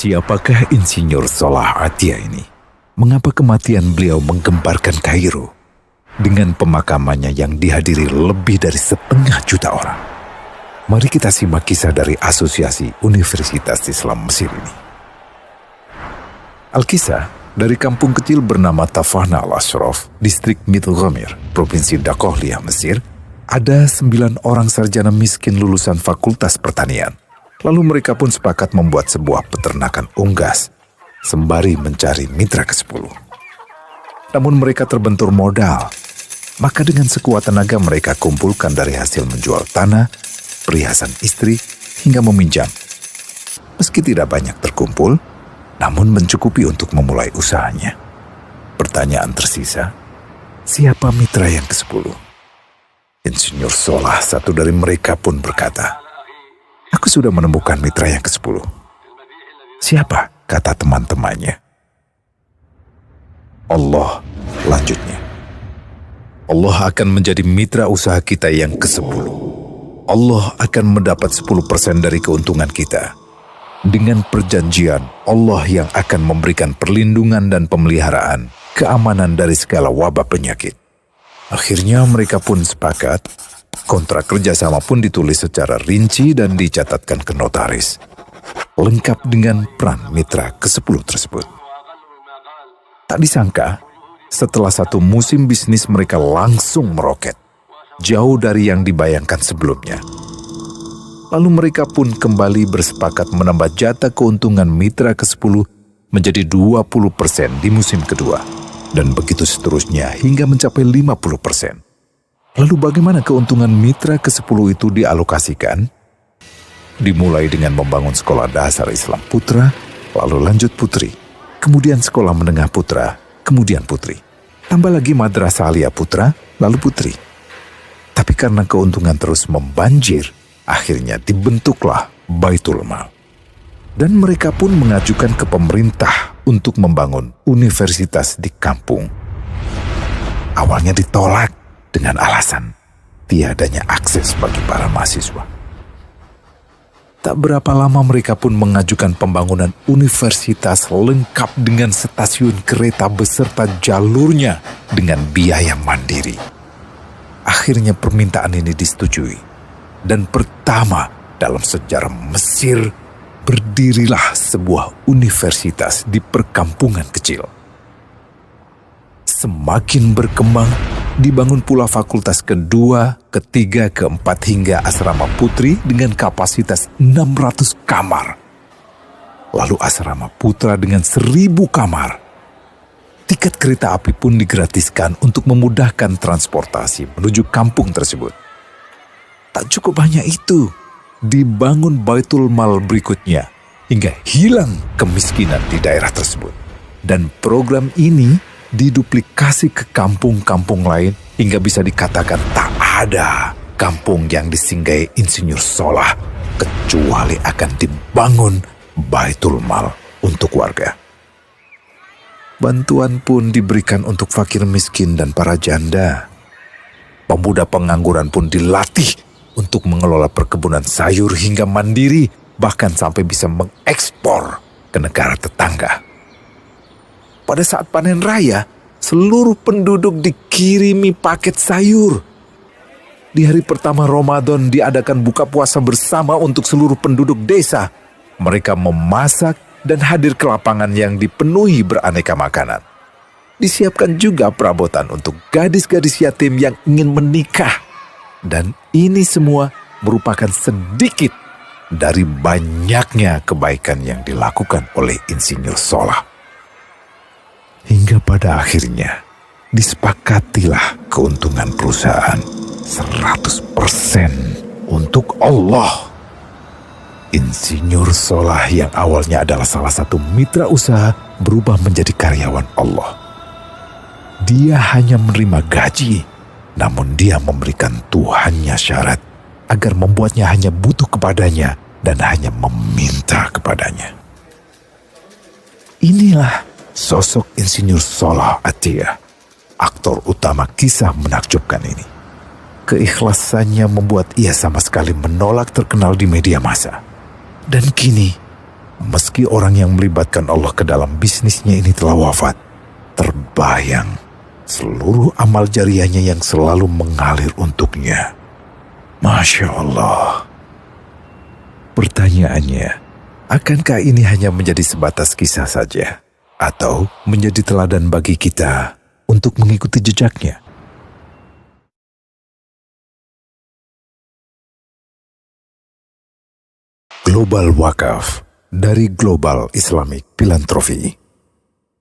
Siapakah Insinyur Salah Atiyah ini? Mengapa kematian beliau menggemparkan Kairo dengan pemakamannya yang dihadiri lebih dari 1,5 juta orang? Mari kita simak kisah dari Asosiasi Universitas Islam Mesir ini. Al-Kisah dari kampung kecil bernama Tafahna al-Ashraf, distrik Mitghamir, provinsi Dakohliah, Mesir, ada 9 orang sarjana miskin lulusan Fakultas Pertanian. Lalu mereka pun sepakat membuat sebuah peternakan unggas, sembari mencari mitra ke-10. Namun mereka terbentur modal, maka dengan sekuat tenaga mereka kumpulkan dari hasil menjual tanah, perhiasan istri, hingga meminjam. Meski tidak banyak terkumpul, namun mencukupi untuk memulai usahanya. Pertanyaan tersisa, siapa mitra yang ke-10? Insinyur Salah, satu dari mereka pun berkata, "Aku sudah menemukan mitra yang ke-10. Siapa?" kata teman-temannya. "Allah," lanjutnya. "Allah akan menjadi mitra usaha kita yang ke-10. Allah akan mendapat 10% dari keuntungan kita. Dengan perjanjian, Allah yang akan memberikan perlindungan dan pemeliharaan, keamanan dari segala wabah penyakit." Akhirnya mereka pun sepakat. Kontrak kerjasama pun ditulis secara rinci dan dicatatkan ke notaris, lengkap dengan peran mitra ke-10 tersebut. Tak disangka, setelah 1 musim bisnis mereka langsung meroket, jauh dari yang dibayangkan sebelumnya. Lalu mereka pun kembali bersepakat menambah jatah keuntungan mitra ke-10 menjadi 20% di musim kedua, dan begitu seterusnya hingga mencapai 50%. Lalu bagaimana keuntungan mitra ke-10 itu dialokasikan? Dimulai dengan membangun sekolah dasar Islam putra, lalu lanjut putri, kemudian sekolah menengah putra, kemudian putri. Tambah lagi madrasah aliyah putra, lalu putri. Tapi karena keuntungan terus membanjir, akhirnya dibentuklah Baitul Mal. Dan mereka pun mengajukan ke pemerintah untuk membangun universitas di kampung. Awalnya ditolak dengan alasan tiadanya akses bagi para mahasiswa. Tak berapa lama mereka pun mengajukan pembangunan universitas lengkap dengan stasiun kereta beserta jalurnya dengan biaya mandiri. Akhirnya permintaan ini disetujui, dan pertama dalam sejarah Mesir berdirilah sebuah universitas di perkampungan kecil. Semakin berkembang, dibangun pula fakultas kedua, ketiga, keempat hingga asrama putri dengan kapasitas 600 kamar. Lalu asrama putra dengan 1.000 kamar. Tiket kereta api pun digratiskan untuk memudahkan transportasi menuju kampung tersebut. Tak cukup hanya itu, dibangun Baitul Mal berikutnya hingga hilang kemiskinan di daerah tersebut. Dan program ini diduplikasi ke kampung-kampung lain hingga bisa dikatakan tak ada kampung yang disinggahi Insinyur Salah kecuali akan dibangun Baitul Mal untuk warga. Bantuan pun diberikan untuk fakir miskin dan para janda. Pemuda pengangguran pun dilatih untuk mengelola perkebunan sayur hingga mandiri, bahkan sampai bisa mengekspor ke negara tetangga. Pada saat panen raya, seluruh penduduk dikirimi paket sayur. Di hari pertama Ramadan diadakan buka puasa bersama untuk seluruh penduduk desa. Mereka memasak dan hadir ke lapangan yang dipenuhi beraneka makanan. Disiapkan juga perabotan untuk gadis-gadis yatim yang ingin menikah. Dan ini semua merupakan sedikit dari banyaknya kebaikan yang dilakukan oleh Insinyur Salah. Hingga pada akhirnya disepakatilah keuntungan perusahaan 100% untuk Allah. Insinyur Salah yang awalnya adalah salah satu mitra usaha berubah menjadi karyawan Allah. Dia hanya menerima gaji, namun dia memberikan Tuhannya syarat agar membuatnya hanya butuh kepadanya dan hanya meminta kepadanya. Inilah sosok Insinyur Salah Atiyah, aktor utama kisah menakjubkan ini. Keikhlasannya membuat ia sama sekali menolak terkenal di media massa. Dan kini, meski orang yang melibatkan Allah ke dalam bisnisnya ini telah wafat, terbayang seluruh amal jariahnya yang selalu mengalir untuknya. Masya Allah. Pertanyaannya, akankah ini hanya menjadi sebatas kisah saja? Atau menjadi teladan bagi kita untuk mengikuti jejaknya? Global Wakaf dari Global Islamic Philanthropy.